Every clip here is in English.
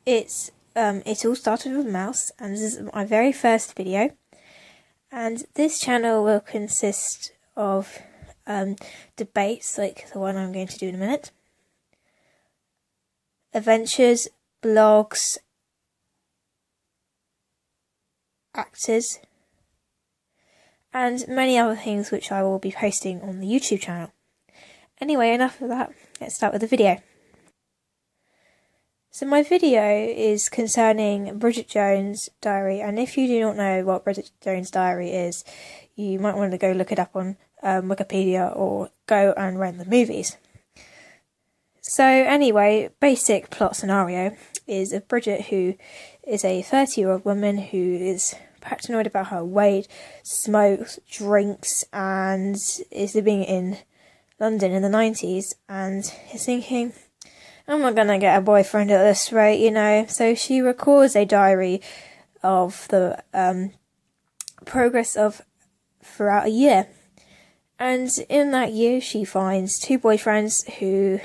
It all started with a mouse, and this is my very first video. And this channel will consist of debates like the one I'm going to do in a minute, adventures, blogs, actors, and many other things which I will be posting on the YouTube channel. Anyway, enough of that, let's start with the video. So my video is concerning Bridget Jones' diary, and if you do not know what Bridget Jones' diary is, you might want to go look it up on Wikipedia or go and rent the movies. So anyway, basic plot scenario is of Bridget, who is a 30-year-old woman who is paranoid about her weight, smokes, drinks, and is living in London in the 90s, and is thinking, I'm not going to get a boyfriend at this rate, you know. So she records a diary of the progress of throughout a year. And in that year, she finds two boyfriends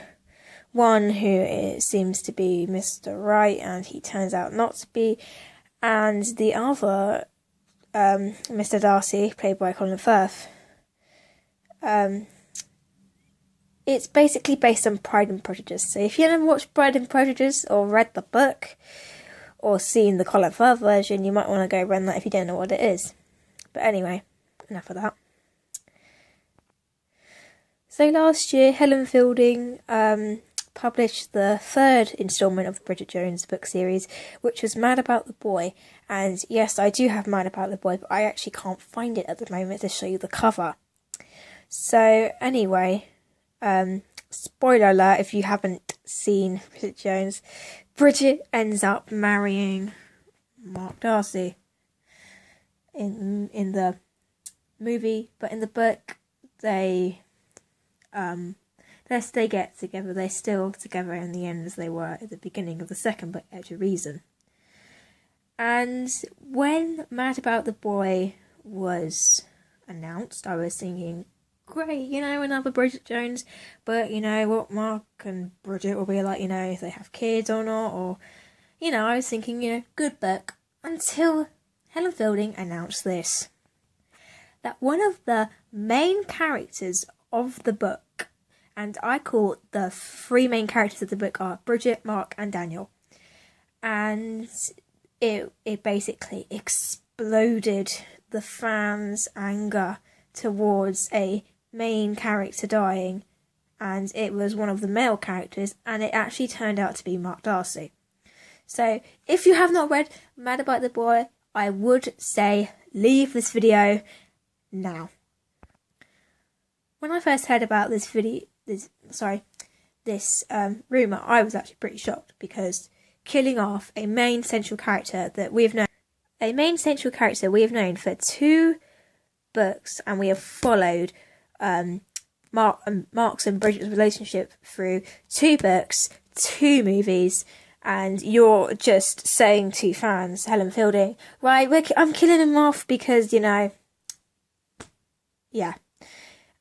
one who seems to be Mr. Right, and he turns out not to be. And the other, Mr. Darcy, played by Helen Fielding. It's basically based on Pride and Prejudice. So if you haven't watched Pride and Prejudice or read the book or seen the Colin Firth version, you might want to go rent that if you don't know what it is. But anyway, enough of that. So last year, Helen Fielding published the third instalment of the Bridget Jones book series, which was Mad About the Boy. And yes, I do have Mad About the Boy, but I actually can't find it at the moment to show you the cover. So anyway, spoiler alert if you haven't seen Bridget Jones, Bridget ends up marrying Mark Darcy in the movie, but in the book they get together. They're still together in the end as they were at the beginning of the second book, Edge of Reason. And when Mad About the Boy was announced, I was thinking, great, you know, another Bridget Jones, but you know what, Mark and Bridget will be like, you know, if they have kids or not, or, you know, I was thinking, you know, good book, until Helen Fielding announced this, that one of the main characters of the book, and I call the three main characters of the book are Bridget, Mark and Daniel, and it basically exploded the fans' anger towards a main character dying, and it was one of the male characters, and it actually turned out to be Mark Darcy. So if you have not read Mad About the Boy, I would say leave this video now. When I first heard about this rumour, I was actually pretty shocked, because killing off a main central character that we have known for two books, and we have followed Mark's and Bridget's relationship through two books, two movies, and you're just saying to fans, Helen Fielding, right, I'm killing him off because, you know, yeah.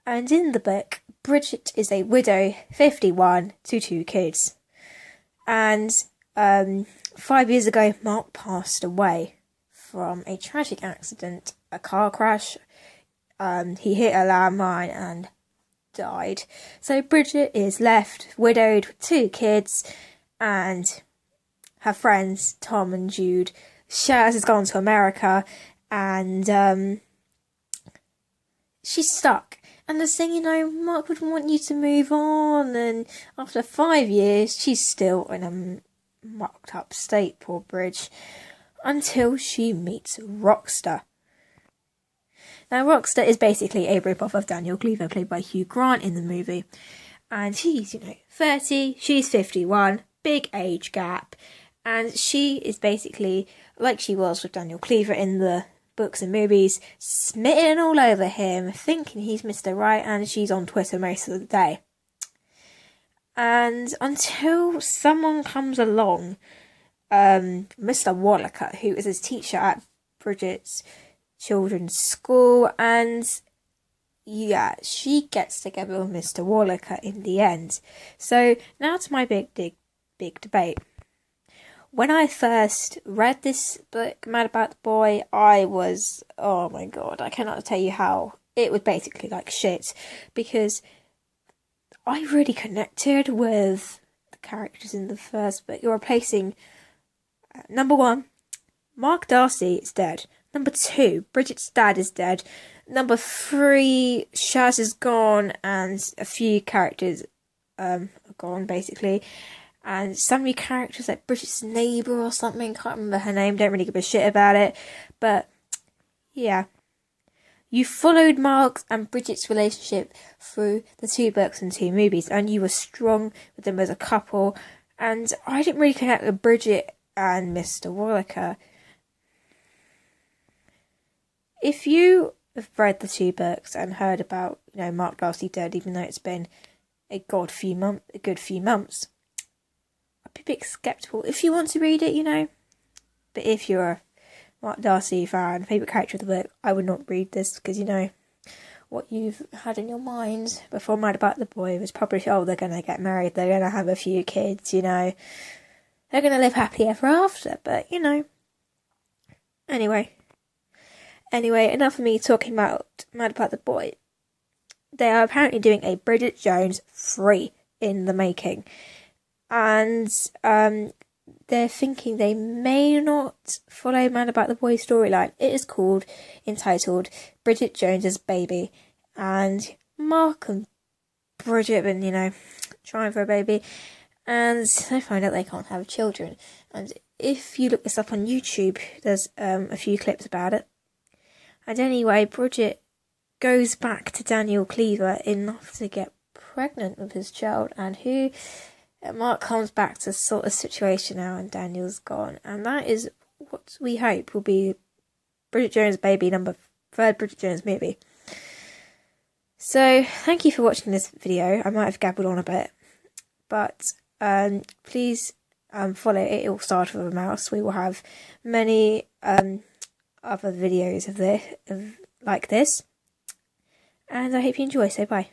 And in the book, Bridget is a widow, 51, to two kids. And 5 years ago, Mark passed away from a tragic accident, a car crash. He hit a landmine and died. So Bridget is left widowed with two kids, and her friends Tom and Jude. Shaz has gone to America, and she's stuck. And they're saying, you know, Mark would want you to move on, and after 5 years, she's still in a mucked up state, poor Bridge, until she meets Rockstar. Now, Rockstar is basically a rip-off of Daniel Cleaver, played by Hugh Grant in the movie. And he's, you know, 30, she's 51, big age gap. And she is basically, like she was with Daniel Cleaver in the books and movies, smitten all over him, thinking he's Mr. Right, and she's on Twitter most of the day. And until someone comes along, Mr. Walcott, who is his teacher at Bridget's children's school, and yeah, she gets together with Mr. Walcott in the end. So now to my big debate. when I first read this book, Mad About the Boy, I was, oh my god, I cannot tell you how. It was basically like shit, because I really connected with the characters in the first book. You're replacing, number 1, Mark Darcy is dead. Number 2, Bridget's dad is dead. Number 3, Shaz is gone, and a few characters are gone, basically. And some new characters, like Bridget's neighbour or something, can't remember her name, don't really give a shit about it. But, yeah. You followed Mark's and Bridget's relationship through the 2 books and 2 movies, and you were strong with them as a couple. And I didn't really connect with Bridget and Mr Wallaker. If you have read the 2 books and heard about, Mark Darcy dead, even though it's been a good few months, I'd be a bit sceptical. If you want to read it, but if you're a Mark Darcy fan, favourite character of the book, I would not read this, because what you've had in your mind before Mad About the Boy was probably, they're going to get married, they're going to have a few kids, they're going to live happily ever after, but Anyway, enough of me talking about Mad About the Boy. They are apparently doing a Bridget Jones 3 in the making. And they're thinking they may not follow Mad About the Boy storyline. It is entitled Bridget Jones's Baby. And Mark and Bridget have been, trying for a baby. And they find out they can't have children. And if you look this up on YouTube, there's a few clips about it. And anyway, Bridget goes back to Daniel Cleaver enough to get pregnant with his child, and Mark comes back to sort the situation out, and Daniel's gone. And that is what we hope will be Bridget Jones' Baby, third Bridget Jones movie. So, thank you for watching this video. I might have gabbled on a bit, but please follow It All Started With a Mouse. We will have many other videos like this, and I hope you enjoy. So bye.